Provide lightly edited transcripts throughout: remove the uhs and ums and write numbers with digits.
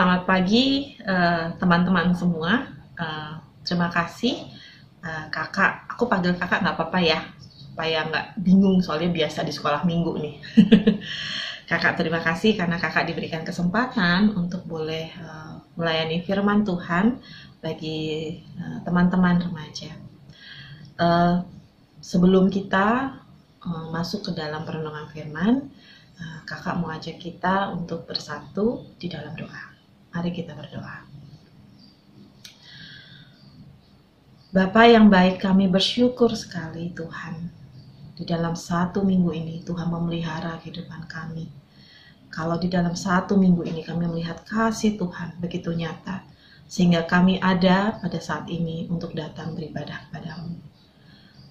Selamat pagi teman-teman semua. Terima kasih kakak. Aku panggil kakak nggak apa-apa ya, supaya nggak bingung soalnya biasa di sekolah minggu nih. Kakak terima kasih karena kakak diberikan kesempatan untuk boleh melayani firman Tuhan bagi teman-teman remaja. Sebelum kita masuk ke dalam perenungan firman, kakak mau ajak kita untuk bersatu di dalam doa. Mari kita berdoa. Bapa yang baik, kami bersyukur sekali Tuhan. Di dalam satu minggu ini Tuhan memelihara kehidupan kami. Kalau di dalam satu minggu ini kami melihat kasih Tuhan begitu nyata, sehingga kami ada pada saat ini untuk datang beribadah kepadamu.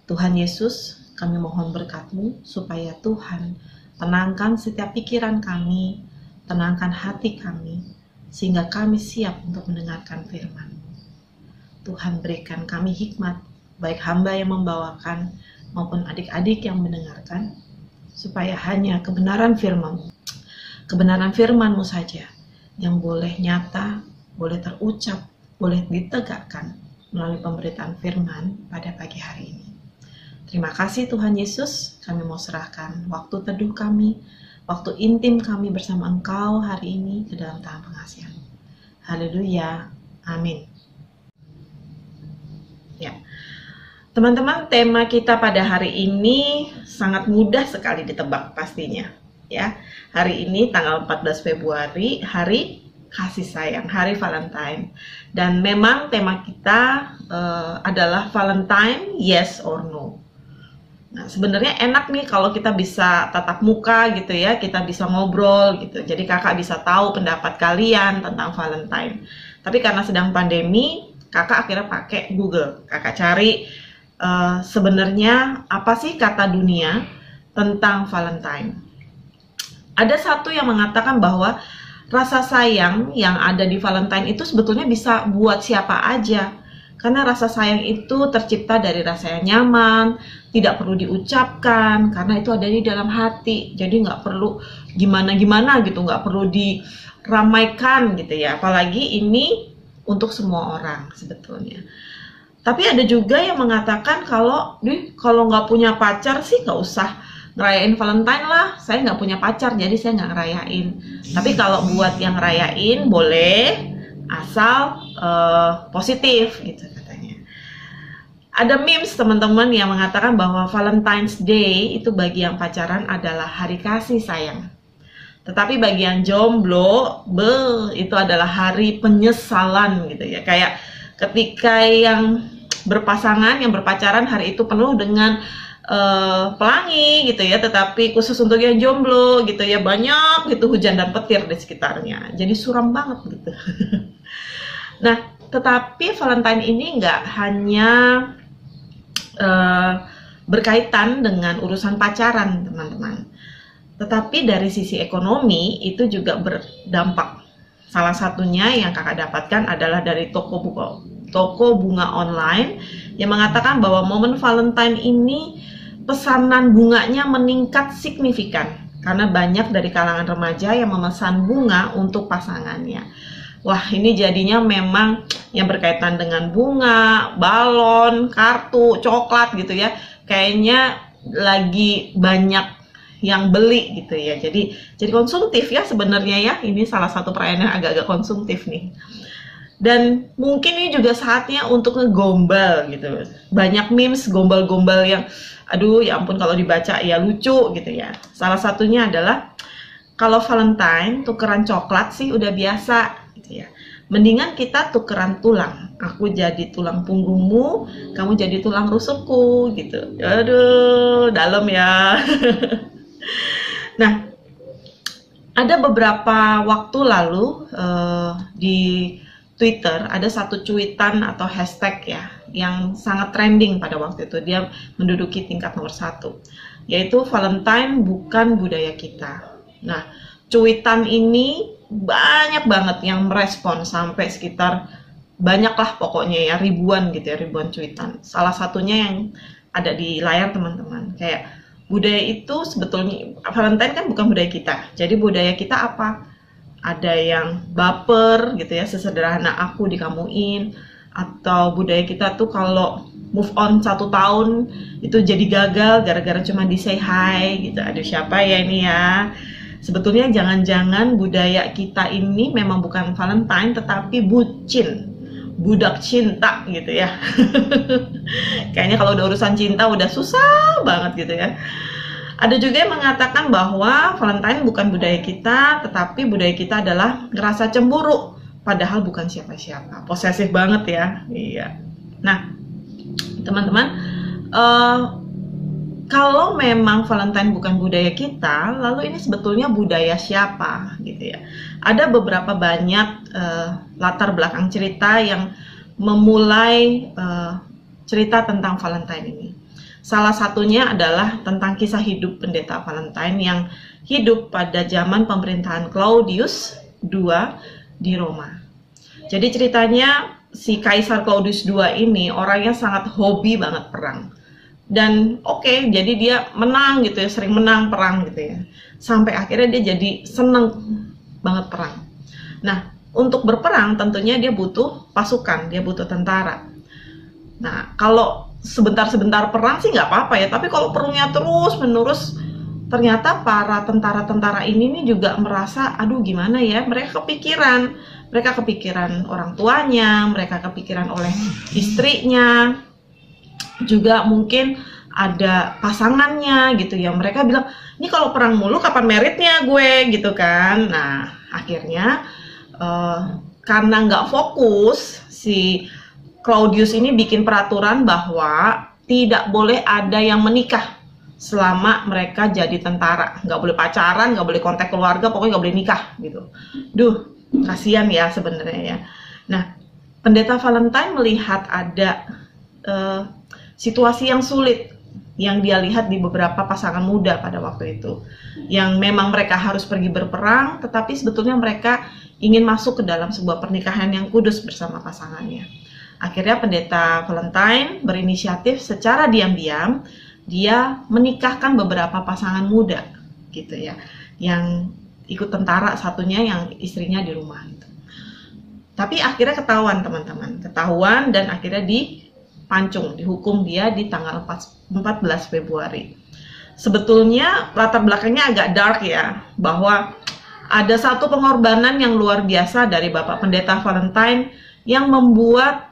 Tuhan Yesus, kami mohon berkat-Mu supaya Tuhan tenangkan setiap pikiran kami, tenangkan hati kami, sehingga kami siap untuk mendengarkan firman-Mu. Tuhan berikan kami hikmat, baik hamba yang membawakan maupun adik-adik yang mendengarkan, supaya hanya kebenaran firman-Mu saja yang boleh nyata, boleh terucap, boleh ditegakkan melalui pemberitaan firman pada pagi hari ini. Terima kasih Tuhan Yesus, kami mau serahkan waktu teduh kami, waktu intim kami bersama Engkau hari ini ke dalam tangan pengasihan. Haleluya, amin. Ya, teman-teman, tema kita pada hari ini sangat mudah sekali ditebak pastinya. Ya, hari ini tanggal 14 Februari, hari kasih sayang, hari Valentine. Dan memang tema kita adalah Valentine, yes or no. Nah, sebenarnya enak nih kalau kita bisa tatap muka gitu ya, kita bisa ngobrol gitu. Jadi kakak bisa tahu pendapat kalian tentang Valentine. Tapi karena sedang pandemi, kakak akhirnya pakai Google. Kakak cari sebenarnya apa sih kata dunia tentang Valentine. Ada satu yang mengatakan bahwa rasa sayang yang ada di Valentine itu sebetulnya bisa buat siapa aja. Karena rasa sayang itu tercipta dari rasa yang nyaman, tidak perlu diucapkan, karena itu ada di dalam hati. Jadi nggak perlu gimana-gimana gitu, nggak perlu diramaikan gitu ya. Apalagi ini untuk semua orang sebetulnya. Tapi ada juga yang mengatakan kalau nggak punya pacar sih nggak usah ngerayain Valentine lah. Saya nggak punya pacar, jadi saya nggak ngerayain. Tapi kalau buat yang ngerayain boleh, asal positif gitu katanya. Ada memes teman-teman yang mengatakan bahwa Valentine's Day itu bagi yang pacaran adalah hari kasih sayang. Tetapi bagi yang jomblo, itu adalah hari penyesalan gitu ya. Kayak ketika yang berpasangan, yang berpacaran, hari itu penuh dengan pelangi gitu ya, tetapi khusus untuk yang jomblo gitu ya, banyak gitu hujan dan petir di sekitarnya. Jadi suram banget gitu. Nah, tetapi Valentine ini nggak hanya berkaitan dengan urusan pacaran, teman-teman. Tetapi dari sisi ekonomi itu juga berdampak. Salah satunya yang kakak dapatkan adalah dari toko bunga online yang mengatakan bahwa momen Valentine ini pesanan bunganya meningkat signifikan karena banyak dari kalangan remaja yang memesan bunga untuk pasangannya. Wah, ini jadinya memang yang berkaitan dengan bunga, balon, kartu, coklat gitu ya. Kayaknya lagi banyak yang beli gitu ya. Jadi konsumtif ya sebenarnya ya. Ini salah satu perayaan yang agak-agak konsumtif nih. Dan mungkin ini juga saatnya untuk ngegombal gitu. Banyak memes gombal-gombal yang aduh ya ampun kalau dibaca ya lucu gitu ya. Salah satunya adalah kalau Valentine tukeran coklat sih udah biasa gitu ya. Mendingan kita tukeran tulang. Aku jadi tulang punggungmu, kamu jadi tulang rusukku gitu. Aduh, dalam ya. Nah, ada beberapa waktu lalu di Twitter ada satu cuitan atau hashtag ya yang sangat trending pada waktu itu. Dia menduduki tingkat nomor 1, yaitu Valentine bukan budaya kita. Nah, cuitan ini banyak banget yang merespon, sampai sekitar banyaklah pokoknya ya, ribuan gitu ya, ribuan cuitan. Salah satunya yang ada di layar teman-teman, kayak budaya itu sebetulnya Valentine kan bukan budaya kita. Jadi budaya kita apa? ada yang baper gitu ya, sesederhana aku dikamuin, atau budaya kita tuh kalau move on 1 tahun itu jadi gagal gara-gara cuma di say hi gitu. Aduh, siapa ya ini ya? Sebetulnya jangan-jangan budaya kita ini memang bukan Valentine tetapi bucin, budak cinta gitu ya. Kayaknya kalau udah urusan cinta udah susah banget gitu ya. Ada juga yang mengatakan bahwa Valentine bukan budaya kita, tetapi budaya kita adalah ngerasa cemburu, padahal bukan siapa-siapa. Posesif banget ya. Iya. Nah, teman-teman, kalau memang Valentine bukan budaya kita, lalu ini sebetulnya budaya siapa gitu ya. Ada beberapa banyak latar belakang cerita yang memulai cerita tentang Valentine ini. Salah satunya adalah tentang kisah hidup pendeta Valentine yang hidup pada zaman pemerintahan Claudius II di Roma. Jadi ceritanya si Kaisar Claudius II ini orangnya sangat hobi banget perang. Dan jadi dia menang gitu ya, sering menang perang gitu ya. Sampai akhirnya dia jadi seneng banget perang. Nah, untuk berperang tentunya dia butuh pasukan, dia butuh tentara. Nah, kalau sebentar-sebentar perang sih nggak apa-apa ya, tapi kalau perangnya terus-menerus, ternyata para tentara-tentara ini nih juga merasa, aduh gimana ya, mereka kepikiran orang tuanya, mereka kepikiran oleh istrinya, juga mungkin ada pasangannya gitu ya. Mereka bilang, ini kalau perang mulu kapan meritnya gue gitu kan. Nah, akhirnya karena nggak fokus, si Claudius ini bikin peraturan bahwa tidak boleh ada yang menikah selama mereka jadi tentara. Nggak boleh pacaran, nggak boleh kontak keluarga, pokoknya nggak boleh nikah gitu. Duh, kasihan ya sebenarnya ya. Nah, pendeta Valentine melihat ada situasi yang sulit yang dia lihat di beberapa pasangan muda pada waktu itu. Yang memang mereka harus pergi berperang, tetapi sebetulnya mereka ingin masuk ke dalam sebuah pernikahan yang kudus bersama pasangannya. Akhirnya pendeta Valentine berinisiatif secara diam-diam, dia menikahkan beberapa pasangan muda gitu ya, yang ikut tentara, satunya yang istrinya di rumah gitu. Tapi akhirnya ketahuan teman-teman, dan akhirnya dipancung, dihukum dia di tanggal 14 Februari. Sebetulnya latar belakangnya agak dark ya, bahwa ada satu pengorbanan yang luar biasa dari Bapak Pendeta Valentine yang membuat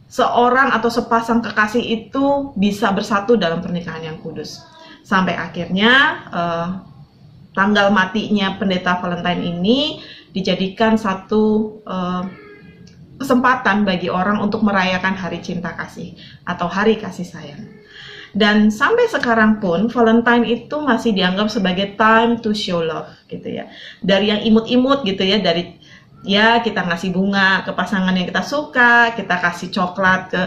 seorang atau sepasang kekasih itu bisa bersatu dalam pernikahan yang kudus. Sampai akhirnya tanggal matinya Pendeta Valentine ini dijadikan satu kesempatan bagi orang untuk merayakan Hari Cinta Kasih atau Hari Kasih Sayang. Dan sampai sekarang pun Valentine itu masih dianggap sebagai time to show love gitu ya. Dari yang imut-imut gitu ya, dari ya kita ngasih bunga ke pasangan yang kita suka, kita kasih coklat ke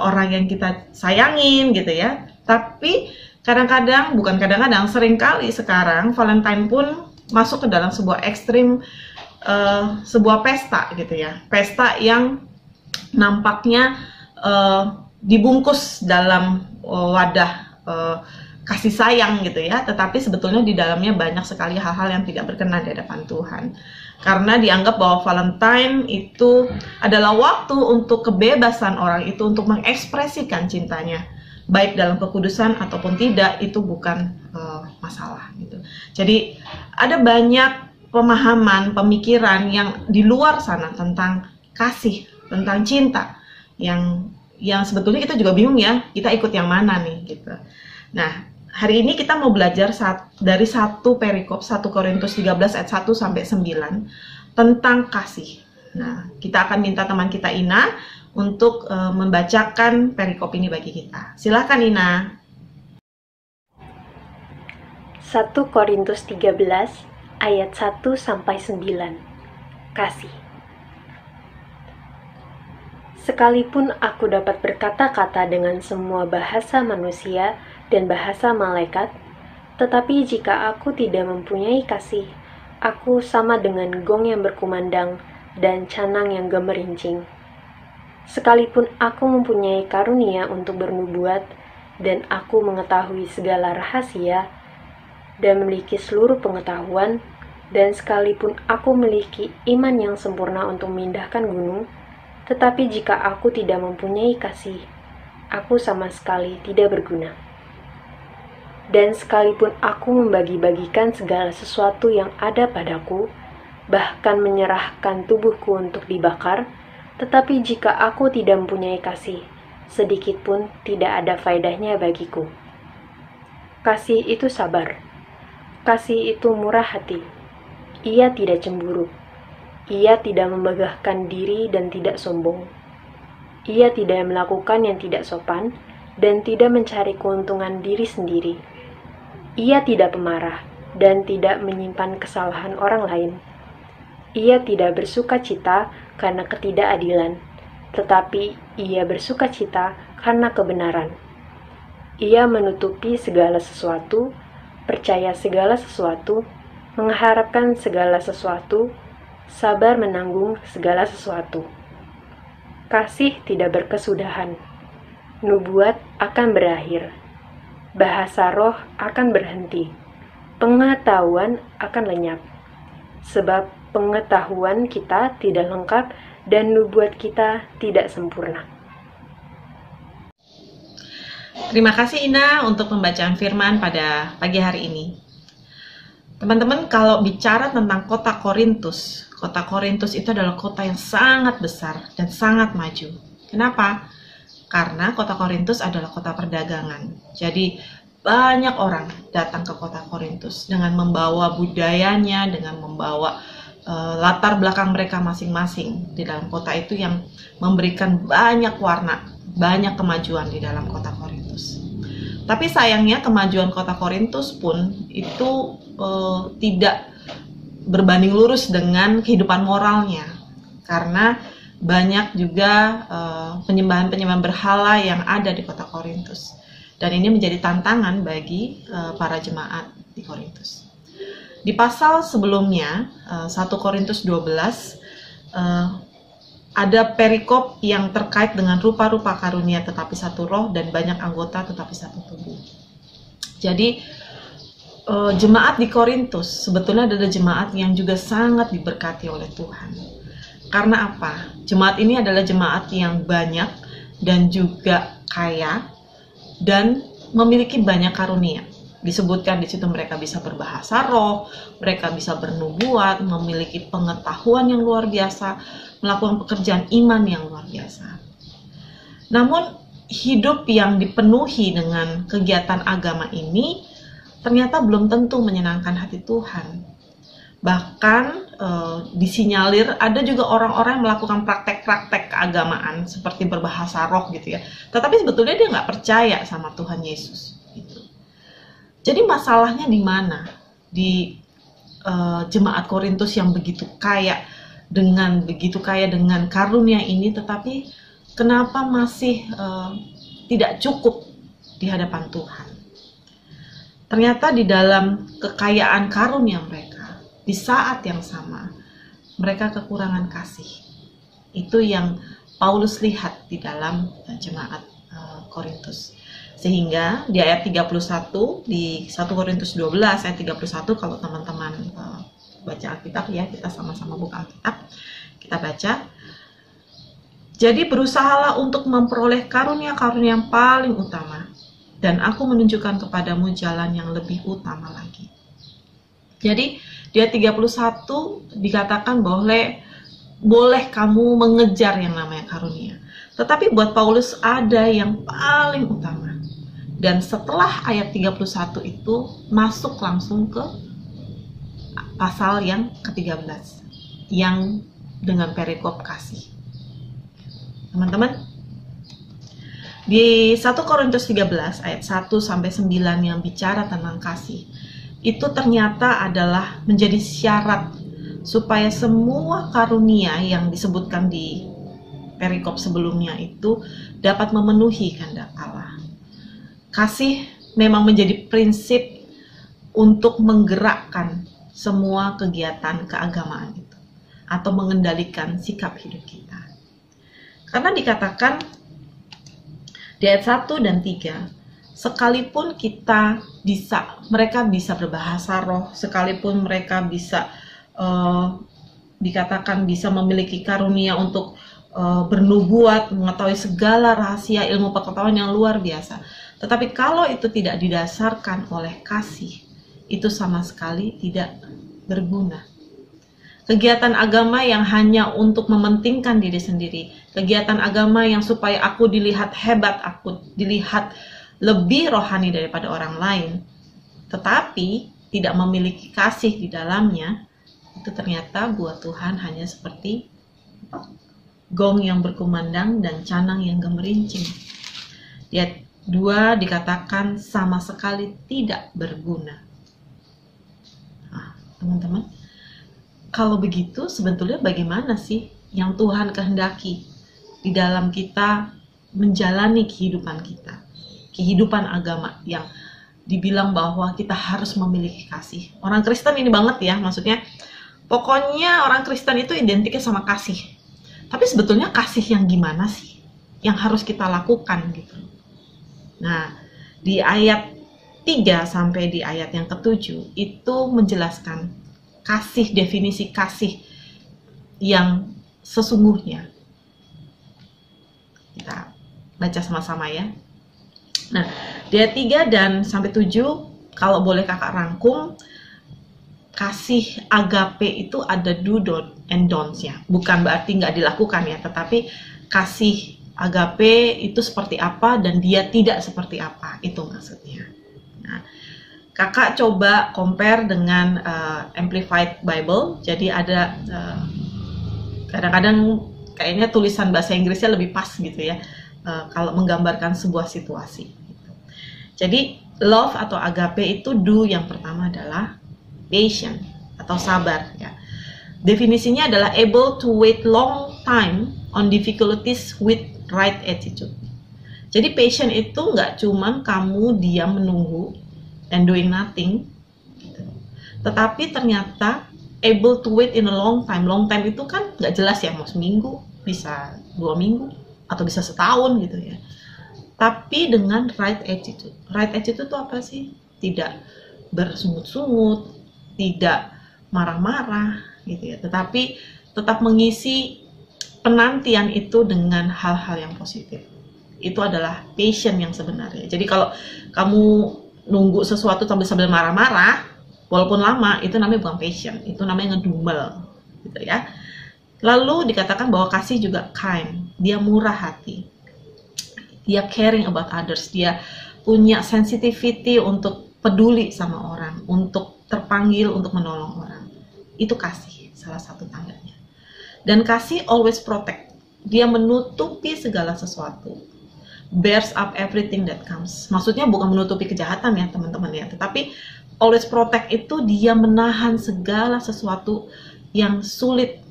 orang yang kita sayangin gitu ya. Tapi seringkali sekarang Valentine pun masuk ke dalam sebuah ekstrim, sebuah pesta gitu ya. Pesta yang nampaknya dibungkus dalam wadah kasih sayang gitu ya, tetapi sebetulnya di dalamnya banyak sekali hal-hal yang tidak berkenan di hadapan Tuhan. Karena dianggap bahwa Valentine itu adalah waktu untuk kebebasan orang itu untuk mengekspresikan cintanya, baik dalam kekudusan ataupun tidak, itu bukan masalah gitu. Jadi ada banyak pemahaman, pemikiran yang di luar sana tentang kasih, tentang cinta, yang sebetulnya kita juga bingung ya, kita ikut yang mana nih gitu. Nah, hari ini kita mau belajar dari satu perikop, 1 Korintus 13 ayat 1 sampai 9 tentang kasih. Nah, kita akan minta teman kita Ina untuk membacakan perikop ini bagi kita. Silakan Ina. 1 Korintus 13 ayat 1 sampai 9. Kasih. Sekalipun aku dapat berkata-kata dengan semua bahasa manusia dan bahasa malaikat, tetapi jika aku tidak mempunyai kasih, aku sama dengan gong yang berkumandang dan canang yang gemerincing. Sekalipun aku mempunyai karunia untuk bernubuat dan aku mengetahui segala rahasia dan memiliki seluruh pengetahuan, dan sekalipun aku memiliki iman yang sempurna untuk memindahkan gunung, tetapi jika aku tidak mempunyai kasih, aku sama sekali tidak berguna. Dan sekalipun aku membagi-bagikan segala sesuatu yang ada padaku, bahkan menyerahkan tubuhku untuk dibakar, tetapi jika aku tidak mempunyai kasih, sedikit pun tidak ada faedahnya bagiku. Kasih itu sabar. Kasih itu murah hati. Ia tidak cemburu. Ia tidak membanggakan diri dan tidak sombong. Ia tidak melakukan yang tidak sopan dan tidak mencari keuntungan diri sendiri. Ia tidak pemarah dan tidak menyimpan kesalahan orang lain. Ia tidak bersuka cita karena ketidakadilan, tetapi ia bersuka cita karena kebenaran. Ia menutupi segala sesuatu, percaya segala sesuatu, mengharapkan segala sesuatu, sabar menanggung segala sesuatu. Kasih tidak berkesudahan. Nubuat akan berakhir. Bahasa roh akan berhenti. Pengetahuan akan lenyap. Sebab pengetahuan kita tidak lengkap dan nubuat kita tidak sempurna. Terima kasih Ina untuk pembacaan firman pada pagi hari ini. Teman-teman, kalau bicara tentang kota Korintus itu adalah kota yang sangat besar dan sangat maju. Kenapa? Karena kota Korintus adalah kota perdagangan. Jadi banyak orang datang ke kota Korintus dengan membawa budayanya, dengan membawa latar belakang mereka masing-masing di dalam kota itu yang memberikan banyak warna, banyak kemajuan di dalam kota Korintus. Tapi sayangnya kemajuan kota Korintus pun itu tidak berbanding lurus dengan kehidupan moralnya, karena banyak juga penyembahan-penyembahan berhala yang ada di kota Korintus. Dan ini menjadi tantangan bagi para jemaat di Korintus. Di pasal sebelumnya, 1 Korintus 12, ada perikop yang terkait dengan rupa-rupa karunia tetapi satu roh dan banyak anggota tetapi satu tubuh. Jadi jemaat di Korintus sebetulnya adalah jemaat yang juga sangat diberkati oleh Tuhan. Karena apa? Jemaat ini adalah jemaat yang banyak dan juga kaya dan memiliki banyak karunia. Disebutkan di situ mereka bisa berbahasa roh, mereka bisa bernubuat, memiliki pengetahuan yang luar biasa, melakukan pekerjaan iman yang luar biasa. Namun hidup yang dipenuhi dengan kegiatan agama ini ternyata belum tentu menyenangkan hati Tuhan. Bahkan disinyalir ada juga orang-orang yang melakukan praktek-praktek keagamaan seperti berbahasa roh gitu ya. Tetapi sebetulnya dia nggak percaya sama Tuhan Yesus. Gitu. Jadi masalahnya di mana? Di jemaat Korintus yang begitu kaya dengan karunia ini, tetapi kenapa masih tidak cukup di hadapan Tuhan? Ternyata di dalam kekayaan karunia mereka, di saat yang sama, mereka kekurangan kasih. Itu yang Paulus lihat di dalam jemaat Korintus. Sehingga di ayat 31, di 1 Korintus 12 ayat 31, kalau teman-teman baca Alkitab ya, kita sama-sama buka Alkitab, kita baca. Jadi berusahalah untuk memperoleh karunia-karunia yang paling utama, dan aku menunjukkan kepadamu jalan yang lebih utama lagi. Jadi di ayat 31 dikatakan boleh kamu mengejar yang namanya karunia. Tetapi buat Paulus ada yang paling utama. Dan setelah ayat 31 itu masuk langsung ke pasal yang ke-13 yang dengan perikop kasih. Teman-teman, di 1 Korintus 13 ayat 1 sampai 9 yang bicara tentang kasih, itu ternyata adalah menjadi syarat supaya semua karunia yang disebutkan di perikop sebelumnya itu dapat memenuhi kehendak Allah. Kasih memang menjadi prinsip untuk menggerakkan semua kegiatan keagamaan itu atau mengendalikan sikap hidup kita. Karena dikatakan di ayat 1 dan 3, sekalipun mereka bisa berbahasa roh, sekalipun mereka bisa dikatakan bisa memiliki karunia untuk bernubuat, mengetahui segala rahasia ilmu pengetahuan yang luar biasa. Tetapi kalau itu tidak didasarkan oleh kasih, itu sama sekali tidak berguna. Kegiatan agama yang hanya untuk mementingkan diri sendiri, kegiatan agama yang supaya aku dilihat hebat, aku dilihat lebih rohani daripada orang lain, tetapi tidak memiliki kasih di dalamnya, itu ternyata buat Tuhan hanya seperti gong yang berkumandang dan canang yang gemerincing. Dua dikatakan sama sekali tidak berguna. Nah, teman-teman, kalau begitu sebetulnya bagaimana sih yang Tuhan kehendaki di dalam kita menjalani kehidupan kita, kehidupan agama yang dibilang bahwa kita harus memiliki kasih. Orang Kristen ini banget ya, maksudnya pokoknya orang Kristen itu identiknya sama kasih. Tapi sebetulnya kasih yang gimana sih yang harus kita lakukan gitu. Nah, di ayat 3 sampai di ayat yang ke-7 itu menjelaskan kasih, definisi kasih yang sesungguhnya. Kita baca sama-sama ya. Nah, di ayat 3 dan sampai 7, kalau boleh kakak rangkum, kasih agape itu ada do and don'ts-nya. Bukan berarti nggak dilakukan ya, tetapi kasih agape itu seperti apa dan dia tidak seperti apa, itu maksudnya. Nah, kakak coba compare dengan Amplified Bible. Jadi ada kadang-kadang kayaknya tulisan bahasa Inggrisnya lebih pas gitu ya, kalau menggambarkan sebuah situasi. Jadi love atau agape itu do yang pertama adalah patient atau sabar ya. Definisinya adalah able to wait long time on difficulties with right attitude. Jadi patient itu nggak cuman kamu diam menunggu and doing nothing gitu. Tetapi ternyata able to wait in a long time. Long time itu kan nggak jelas ya, mau seminggu, bisa 2 minggu, atau bisa setahun gitu ya. Tapi dengan right attitude. Right attitude itu apa sih? Tidak bersungut-sungut, tidak marah-marah gitu ya, tetapi tetap mengisi penantian itu dengan hal-hal yang positif. Itu adalah passion yang sebenarnya. Jadi kalau kamu nunggu sesuatu sambil marah-marah, walaupun lama, itu namanya bukan passion, itu namanya ngedumel gitu ya. Lalu dikatakan bahwa kasih juga kind, dia murah hati, dia caring about others, dia punya sensitivity untuk peduli sama orang, untuk terpanggil untuk menolong orang. Itu kasih, salah satu tandanya. Dan kasih always protect. Dia menutupi segala sesuatu. Bears up everything that comes. Maksudnya bukan menutupi kejahatan ya teman-teman ya, tetapi always protect itu dia menahan segala sesuatu yang sulit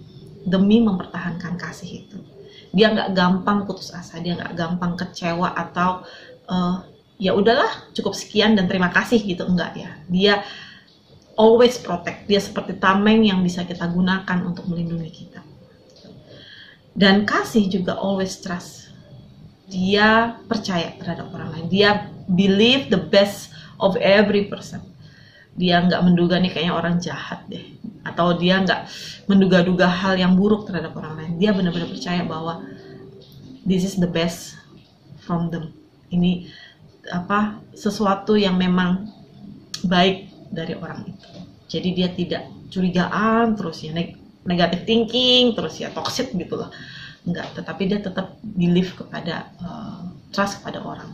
demi mempertahankan kasih itu. Dia nggak gampang putus asa, dia nggak gampang kecewa atau ya udahlah cukup sekian dan terima kasih gitu, enggak ya. Dia always protect, dia seperti tameng yang bisa kita gunakan untuk melindungi kita. Dan kasih juga always trust, dia percaya terhadap orang lain, dia believe the best of every person. Dia nggak menduga nih kayaknya orang jahat deh, atau dia nggak menduga-duga hal yang buruk terhadap orang lain. Dia benar-benar percaya bahwa this is the best from them. Ini sesuatu yang memang baik dari orang itu. Jadi dia tidak curigaan terus ya, negative thinking terus ya, toxic gitu loh. Enggak, tetapi dia tetap believe kepada trust kepada orang.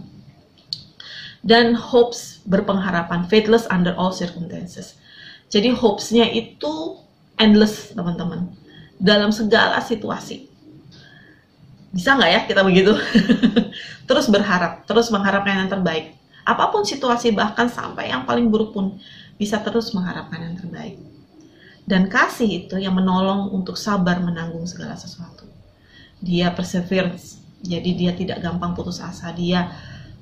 Dan hopes, berpengharapan, faithless under all circumstances. Jadi hopes-nya itu endless teman-teman, dalam segala situasi. Bisa nggak ya kita begitu? Terus berharap, terus mengharapkan yang terbaik. Apapun situasi, bahkan sampai yang paling buruk pun, bisa terus mengharapkan yang terbaik. Dan kasih itu yang menolong untuk sabar menanggung segala sesuatu. Dia perseverance, jadi dia tidak gampang putus asa. Dia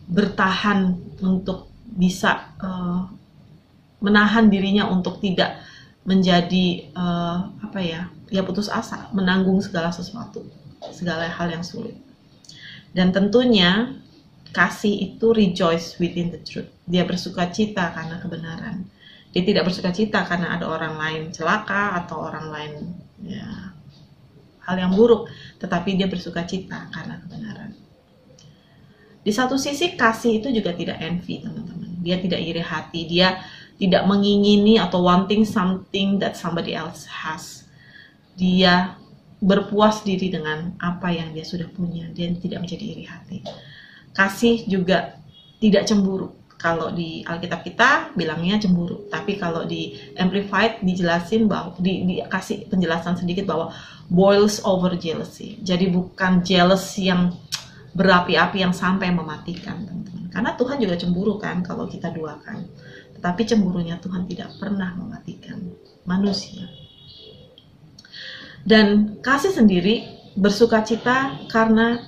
bertahan untuk bisa menahan dirinya untuk tidak menjadi putus asa, menanggung segala sesuatu, segala hal yang sulit. Dan tentunya kasih itu rejoice within the truth. Dia bersuka cita karena kebenaran. Dia tidak bersuka cita karena ada orang lain celaka atau orang lain ya, hal yang buruk, tetapi dia bersuka cita karena kebenaran. Di satu sisi kasih itu juga tidak envy, teman-teman. Dia tidak iri hati, dia tidak mengingini atau wanting something that somebody else has. Dia berpuas diri dengan apa yang dia sudah punya, dia tidak menjadi iri hati. Kasih juga tidak cemburu. Kalau di Alkitab kita bilangnya cemburu, tapi kalau di Amplified dijelasin bahwa dikasih penjelasan sedikit bahwa boils over jealousy. Jadi bukan jealous yang berapi-api yang sampai mematikan, teman-teman. Karena Tuhan juga cemburu kan kalau kita duakan. Tetapi cemburunya Tuhan tidak pernah mematikan manusia. Dan kasih sendiri bersukacita karena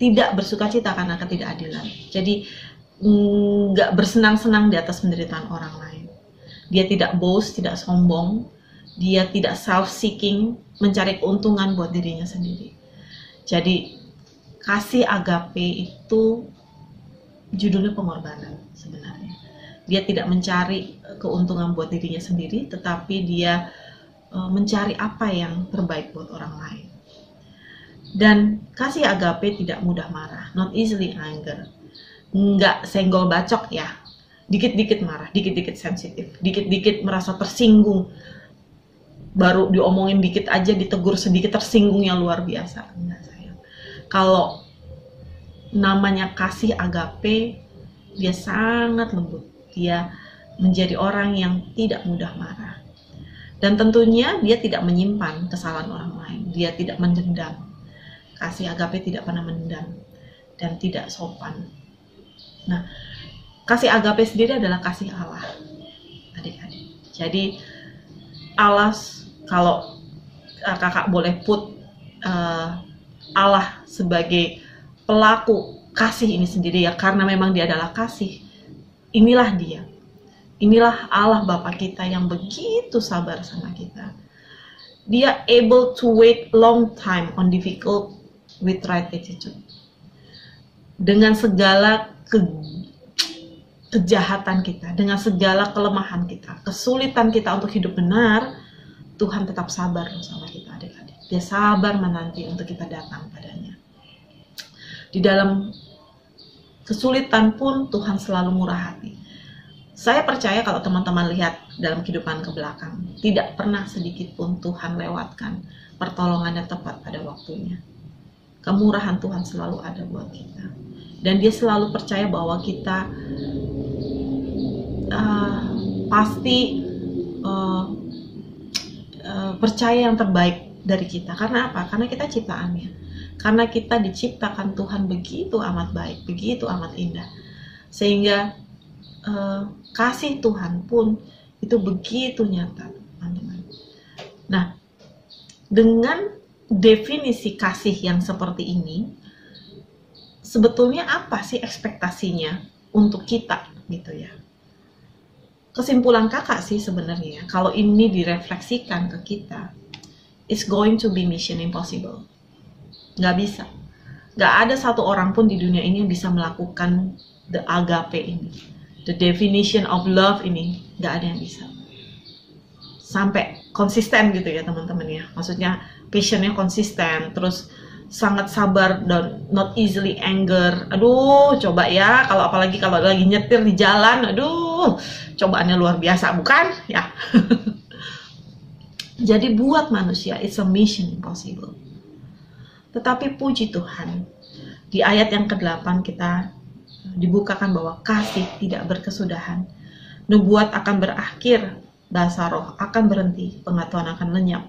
tidak bersukacita karena ketidakadilan. Jadi nggak bersenang-senang di atas penderitaan orang lain. Dia tidak boast, tidak sombong. Dia tidak self-seeking, mencari keuntungan buat dirinya sendiri. Jadi kasih agape itu judulnya pengorbanan sebenarnya. Dia tidak mencari keuntungan buat dirinya sendiri, tetapi dia mencari apa yang terbaik buat orang lain. Dan kasih agape tidak mudah marah, not easily anger. Nggak senggol bacok ya, dikit-dikit marah, dikit-dikit sensitif, dikit-dikit merasa tersinggung, baru diomongin dikit aja ditegur sedikit tersinggungnya luar biasa. Enggak, sayang. Kalau namanya kasih agape, dia sangat lembut, dia menjadi orang yang tidak mudah marah, dan tentunya dia tidak menyimpan kesalahan orang lain, dia tidak mendendam. Kasih agape tidak pernah mendendam dan tidak sopan. Nah, kasih agape sendiri adalah kasih Allah, adik-adik. Jadi Allah, kalau kakak boleh put Allah sebagai pelaku kasih ini sendiri ya, karena memang dia adalah kasih. Inilah dia, inilah Allah Bapa kita yang begitu sabar sama kita. Dia able to wait long time on difficult with right attitude. Dengan segala kejahatan kita, dengan segala kelemahan kita, kesulitan kita untuk hidup benar, Tuhan tetap sabar sama kita, adik-adik. Dia sabar menanti untuk kita datang padanya. Di dalam kesulitan pun Tuhan selalu murah hati. Saya percaya kalau teman-teman lihat dalam kehidupan ke belakang, tidak pernah sedikit pun Tuhan lewatkan pertolongan yang tepat pada waktunya. Kemurahan Tuhan selalu ada buat kita. Dan dia selalu percaya bahwa kita pasti percaya yang terbaik dari kita. Karena apa? Karena kita ciptaannya. Karena kita diciptakan Tuhan begitu amat baik, begitu amat indah. Sehingga kasih Tuhan pun itu begitu nyata, teman-teman. Nah, dengan definisi kasih yang seperti ini, sebetulnya apa sih ekspektasinya untuk kita gitu ya? Kesimpulan kakak sih sebenarnya, kalau ini direfleksikan ke kita, it's going to be mission impossible. Nggak bisa. Nggak ada satu orang pun di dunia ini yang bisa melakukan the agape ini. The definition of love ini, nggak ada yang bisa. Sampai konsisten gitu ya teman-teman ya. Maksudnya passionnya konsisten, terus sangat sabar dan not easily anger. Aduh, coba ya, kalau apalagi kalau lagi nyetir di jalan, aduh, cobaannya luar biasa, bukan? Ya. Jadi buat manusia, it's a mission impossible. Tetapi puji Tuhan, di ayat yang ke-8 kita dibukakan bahwa kasih tidak berkesudahan. Nubuat akan berakhir, bahasa roh akan berhenti, pengetahuan akan lenyap.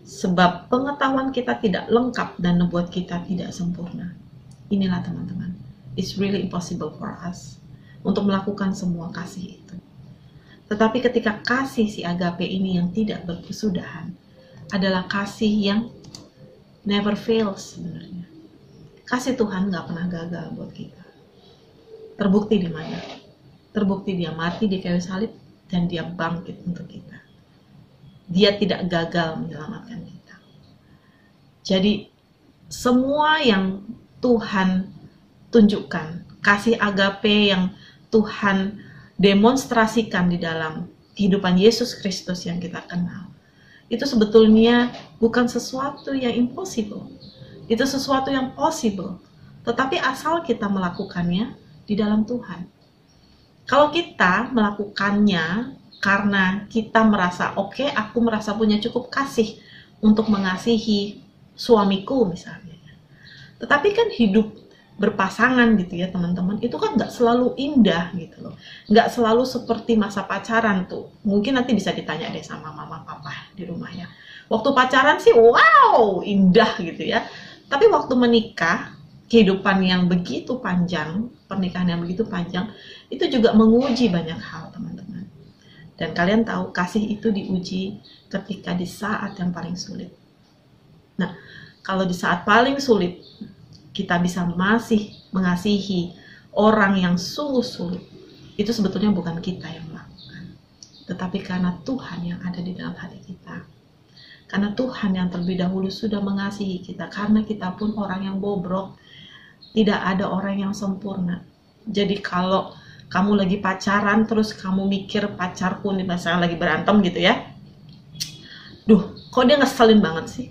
Sebab pengetahuan kita tidak lengkap dan nubuat kita tidak sempurna. Inilah teman-teman, it's really impossible for us untuk melakukan semua kasih itu. Tetapi ketika kasih si agape ini yang tidak berkesudahan adalah kasih yang never fails sebenarnya. Kasih Tuhan gak pernah gagal buat kita. Terbukti di mana? Terbukti dia mati di kayu salib dan dia bangkit untuk kita. Dia tidak gagal menyelamatkan kita. Jadi semua yang Tuhan tunjukkan, kasih agape yang Tuhan demonstrasikan di dalam kehidupan Yesus Kristus yang kita kenal, itu sebetulnya bukan sesuatu yang impossible. Itu sesuatu yang possible. Tetapi asal kita melakukannya di dalam Tuhan. Kalau kita melakukannya karena kita merasa, oke, aku merasa punya cukup kasih untuk mengasihi suamiku misalnya. Tetapi kan hidup berpasangan gitu ya teman-teman, itu kan nggak selalu indah gitu loh. Nggak selalu seperti masa pacaran tuh. Mungkin nanti bisa ditanya deh sama mama papa di rumah ya. Waktu pacaran sih wow, indah gitu ya. Tapi waktu menikah, kehidupan yang begitu panjang, pernikahan yang begitu panjang, itu juga menguji banyak hal teman-teman. Dan kalian tahu, kasih itu diuji ketika di saat yang paling sulit. Nah, kalau di saat paling sulit, kita bisa masih mengasihi orang yang sungguh sulit, itu sebetulnya bukan kita yang melakukan, tetapi karena Tuhan yang ada di dalam hati kita. Karena Tuhan yang terlebih dahulu sudah mengasihi kita, karena kita pun orang yang bobrok, tidak ada orang yang sempurna. Jadi kalau kamu lagi pacaran, terus kamu mikir pacarku nih, misalnya lagi berantem gitu ya, duh, kok dia ngeselin banget sih?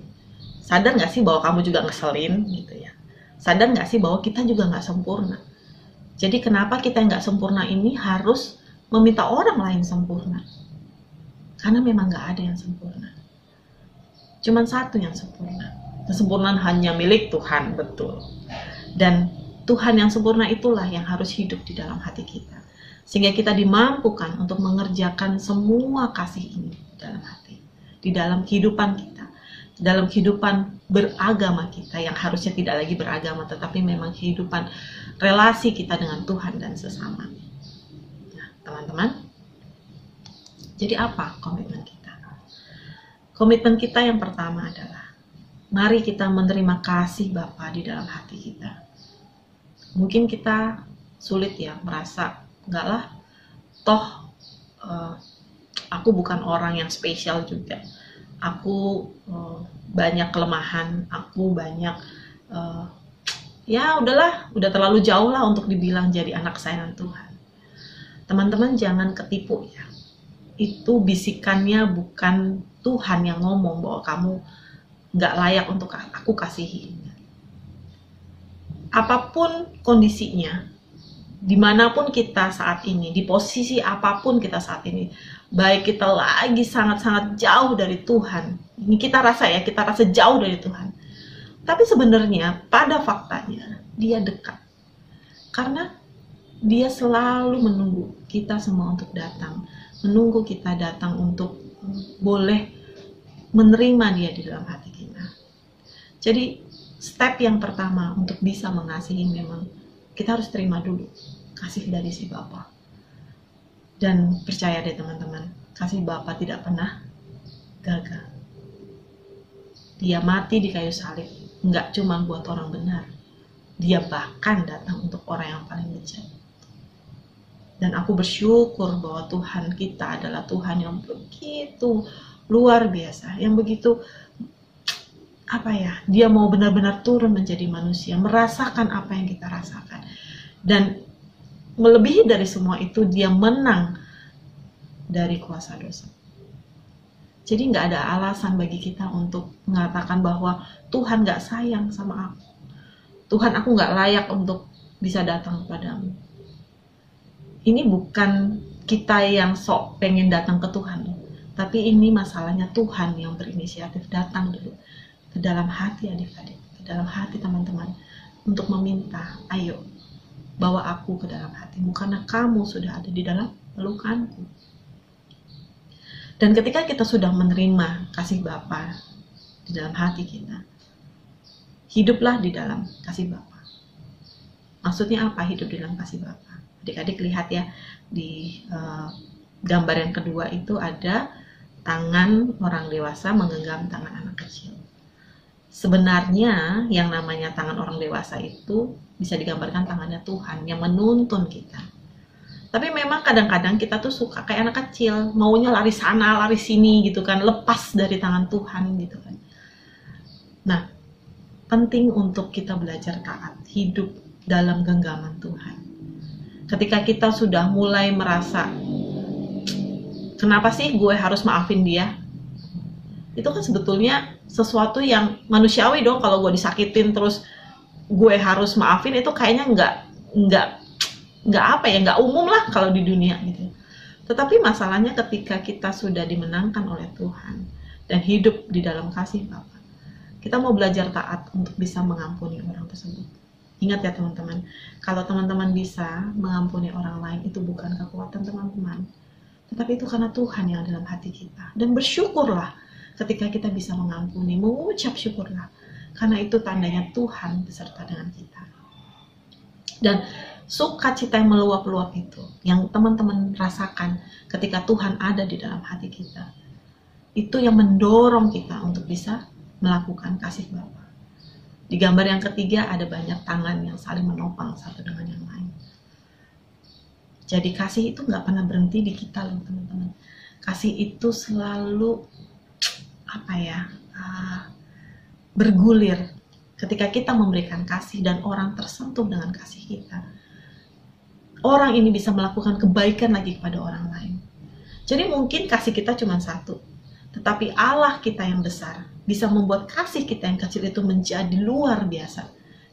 Sadar gak sih bahwa kamu juga ngeselin gitu ya? Sadar gak sih bahwa kita juga gak sempurna? Jadi kenapa kita yang gak sempurna ini harus meminta orang lain sempurna? Karena memang gak ada yang sempurna. Cuman satu yang sempurna. Kesempurnaan hanya milik Tuhan, betul. Dan Tuhan yang sempurna itulah yang harus hidup di dalam hati kita. Sehingga kita dimampukan untuk mengerjakan semua kasih ini di dalam hati. Di dalam kehidupan kita. Di dalam kehidupan beragama kita yang harusnya tidak lagi beragama, tetapi memang kehidupan relasi kita dengan Tuhan dan sesama. Nah, teman-teman, jadi apa komitmen kita? Komitmen kita yang pertama adalah, mari kita menerima kasih Bapa di dalam hati kita. Mungkin kita sulit ya, merasa, enggak lah, toh aku bukan orang yang spesial juga. Aku banyak kelemahan, aku banyak, ya udahlah, udah terlalu jauh lah untuk dibilang jadi anak kesayangan Tuhan. Teman-teman jangan ketipu ya. Itu bisikannya bukan Tuhan yang ngomong bahwa kamu nggak layak untuk aku kasihi. Apapun kondisinya, dimanapun kita saat ini, di posisi apapun kita saat ini, baik kita lagi sangat-sangat jauh dari Tuhan, ini kita rasa ya, kita rasa jauh dari Tuhan. Tapi sebenarnya pada faktanya dia dekat. Karena dia selalu menunggu kita semua untuk datang, menunggu kita datang untuk boleh menerima dia di dalam hati kita. Jadi step yang pertama untuk bisa mengasihi memang kita harus terima dulu kasih dari si Bapa. Dan percaya deh teman-teman, kasih Bapa tidak pernah gagal. Dia mati di kayu salib, nggak cuma buat orang benar. Dia bahkan datang untuk orang yang paling bejat. Dan aku bersyukur bahwa Tuhan kita adalah Tuhan yang begitu luar biasa, yang begitu dia mau benar-benar turun menjadi manusia, merasakan apa yang kita rasakan. Dan melebihi dari semua itu, dia menang dari kuasa dosa. Jadi nggak ada alasan bagi kita untuk mengatakan bahwa Tuhan nggak sayang sama aku. Tuhan, aku nggak layak untuk bisa datang kepadamu. Ini bukan kita yang sok pengen datang ke Tuhan, tapi ini masalahnya Tuhan yang berinisiatif datang dulu ke dalam hati adik-adik, ke dalam hati teman-teman, untuk meminta, ayo bawa aku ke dalam hatimu, karena kamu sudah ada di dalam pelukanku. Dan ketika kita sudah menerima kasih Bapa di dalam hati kita, hiduplah di dalam kasih Bapa. Maksudnya apa hidup di dalam kasih Bapa? Adik-adik lihat ya, di gambar yang kedua itu ada tangan orang dewasa menggenggam tangan anak kecil. Sebenarnya yang namanya tangan orang dewasa itu bisa digambarkan tangannya Tuhan yang menuntun kita. Tapi memang kadang-kadang kita tuh suka kayak anak kecil, maunya lari sana, lari sini gitu kan, lepas dari tangan Tuhan gitu kan. Nah, penting untuk kita belajar taat, hidup dalam genggaman Tuhan. ketika kita sudah mulai merasa, kenapa sih gue harus maafin dia? Itu kan sebetulnya sesuatu yang manusiawi dong. Kalau gue disakitin terus gue harus maafin, itu kayaknya nggak umum lah kalau di dunia gitu. Tetapi masalahnya ketika kita sudah dimenangkan oleh Tuhan dan hidup di dalam kasih Bapa, kita mau belajar taat untuk bisa mengampuni orang tersebut. Ingat ya teman-teman, kalau teman-teman bisa mengampuni orang lain, itu bukan kekuatan teman-teman, tetapi itu karena Tuhan yang dalam hati kita. Dan bersyukurlah ketika kita bisa mengampuni, mengucap syukurlah, karena itu tandanya Tuhan beserta dengan kita. Dan sukacita yang meluap-luap itu, yang teman-teman rasakan ketika Tuhan ada di dalam hati kita, itu yang mendorong kita untuk bisa melakukan kasih Bapa. Di gambar yang ketiga ada banyak tangan yang saling menopang satu dengan yang lain. Jadi kasih itu nggak pernah berhenti di kita loh teman-teman. Kasih itu selalu bergulir ketika kita memberikan kasih dan orang tersentuh dengan kasih kita. Orang ini bisa melakukan kebaikan lagi kepada orang lain. Jadi mungkin kasih kita cuma satu, tetapi Allah kita yang besar bisa membuat kasih kita yang kecil itu menjadi luar biasa.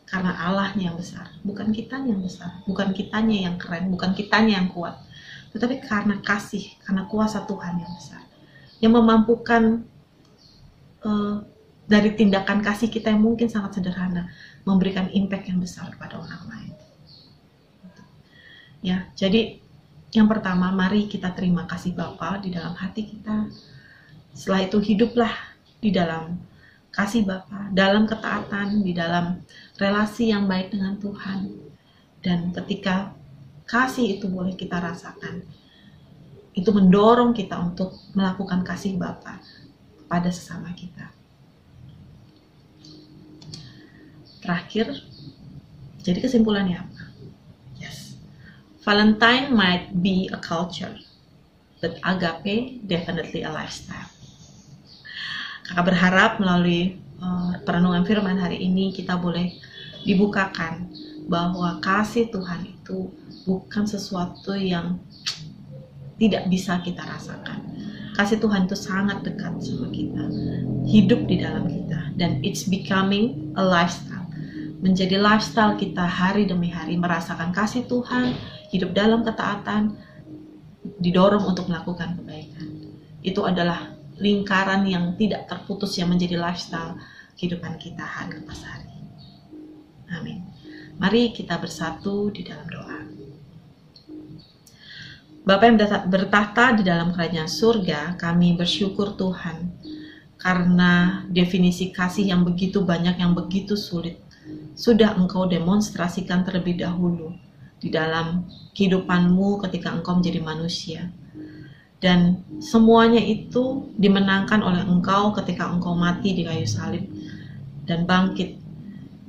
Karena Allahnya yang besar, bukan kitanya yang besar, bukan kitanya yang keren, bukan kitanya yang kuat. Tetapi karena kasih, karena kuasa Tuhan yang besar, yang memampukan dari tindakan kasih kita yang mungkin sangat sederhana, memberikan impact yang besar kepada orang lain. Ya, jadi yang pertama, mari kita terima kasih Bapa di dalam hati kita. Setelah itu hiduplah di dalam kasih Bapa, dalam ketaatan, di dalam relasi yang baik dengan Tuhan. Dan ketika kasih itu boleh kita rasakan, itu mendorong kita untuk melakukan kasih Bapa pada sesama kita. Terakhir, jadi kesimpulannya apa? Yes, Valentine might be a culture, but agape definitely a lifestyle. Kakak berharap melalui perenungan firman hari ini kita boleh dibukakan bahwa kasih Tuhan itu bukan sesuatu yang tidak bisa kita rasakan. Kasih Tuhan itu sangat dekat sama kita, hidup di dalam kita, dan it's becoming a lifestyle. Menjadi lifestyle kita hari demi hari, merasakan kasih Tuhan, hidup dalam ketaatan, didorong untuk melakukan kebaikan. Itu adalah lingkaran yang tidak terputus yang menjadi lifestyle kehidupan kita hari lepas hari. Amin. Mari kita bersatu di dalam doa. Bapa yang bertahta di dalam kerajaan surga, kami bersyukur Tuhan karena definisi kasih yang begitu banyak, yang begitu sulit, sudah Engkau demonstrasikan terlebih dahulu di dalam kehidupan-Mu ketika Engkau menjadi manusia. Dan semuanya itu dimenangkan oleh Engkau ketika Engkau mati di kayu salib dan bangkit.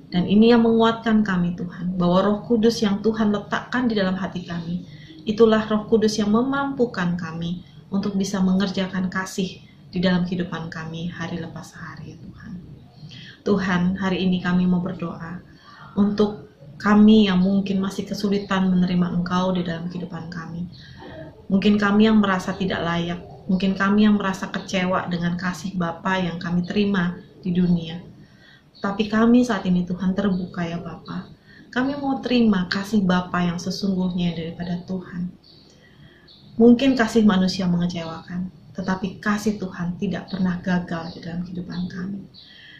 Dan ini yang menguatkan kami Tuhan, bahwa Roh Kudus yang Tuhan letakkan di dalam hati kami, itulah Roh Kudus yang memampukan kami untuk bisa mengerjakan kasih di dalam kehidupan kami hari lepas hari Tuhan. Tuhan, hari ini kami mau berdoa untuk kami yang mungkin masih kesulitan menerima Engkau di dalam kehidupan kami. Mungkin kami yang merasa tidak layak, mungkin kami yang merasa kecewa dengan kasih Bapa yang kami terima di dunia. Tapi kami saat ini Tuhan terbuka ya Bapa. Kami mau terima kasih Bapa yang sesungguhnya daripada Tuhan. Mungkin kasih manusia mengecewakan, tetapi kasih Tuhan tidak pernah gagal di dalam kehidupan kami.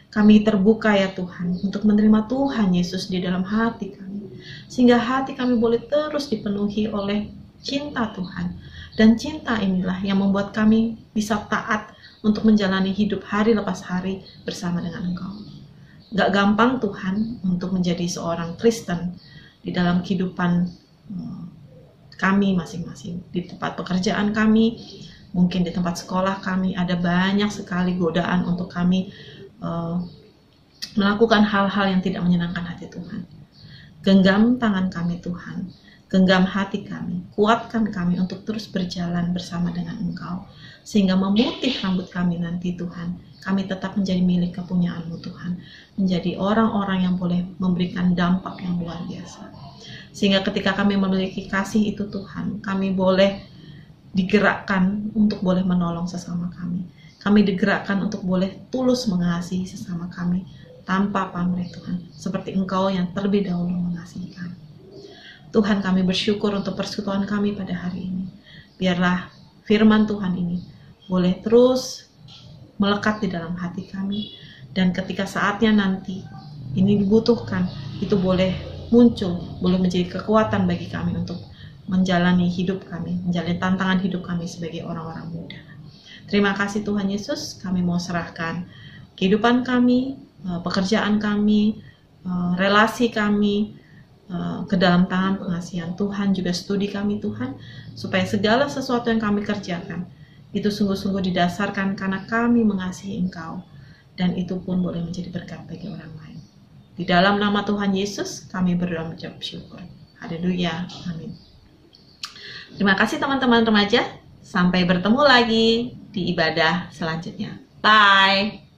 Kami terbuka ya Tuhan untuk menerima Tuhan Yesus di dalam hati kami. Sehingga hati kami boleh terus dipenuhi oleh cinta Tuhan. Dan cinta inilah yang membuat kami bisa taat untuk menjalani hidup hari lepas hari bersama dengan Engkau. Gak gampang Tuhan untuk menjadi seorang Kristen di dalam kehidupan kami masing-masing. Di tempat pekerjaan kami, mungkin di tempat sekolah kami, ada banyak sekali godaan untuk kami melakukan hal-hal yang tidak menyenangkan hati Tuhan. Genggam tangan kami Tuhan. genggam hati kami, kuatkan kami untuk terus berjalan bersama dengan Engkau, sehingga memutih rambut kami nanti Tuhan, kami tetap menjadi milik kepunyaan-Mu Tuhan, menjadi orang-orang yang boleh memberikan dampak yang luar biasa. Sehingga ketika kami memiliki kasih itu Tuhan, kami boleh digerakkan untuk boleh menolong sesama kami. Kami digerakkan untuk boleh tulus mengasihi sesama kami tanpa pamrih Tuhan, seperti Engkau yang terlebih dahulu mengasihi kami. Tuhan, kami bersyukur untuk persekutuan kami pada hari ini. Biarlah firman Tuhan ini boleh terus melekat di dalam hati kami, dan ketika saatnya nanti ini dibutuhkan, itu boleh muncul, boleh menjadi kekuatan bagi kami untuk menjalani hidup kami, menjalani tantangan hidup kami sebagai orang-orang muda. Terima kasih Tuhan Yesus, kami mau serahkan kehidupan kami, pekerjaan kami, relasi kami ke dalam tangan pengasihan Tuhan, juga studi kami Tuhan, supaya segala sesuatu yang kami kerjakan itu sungguh-sungguh didasarkan karena kami mengasihi Engkau, dan itu pun boleh menjadi berkat bagi orang lain. Di dalam nama Tuhan Yesus kami berdoa mengucap syukur. Haleluya, amin. Terima kasih teman-teman remaja, sampai bertemu lagi di ibadah selanjutnya. Bye.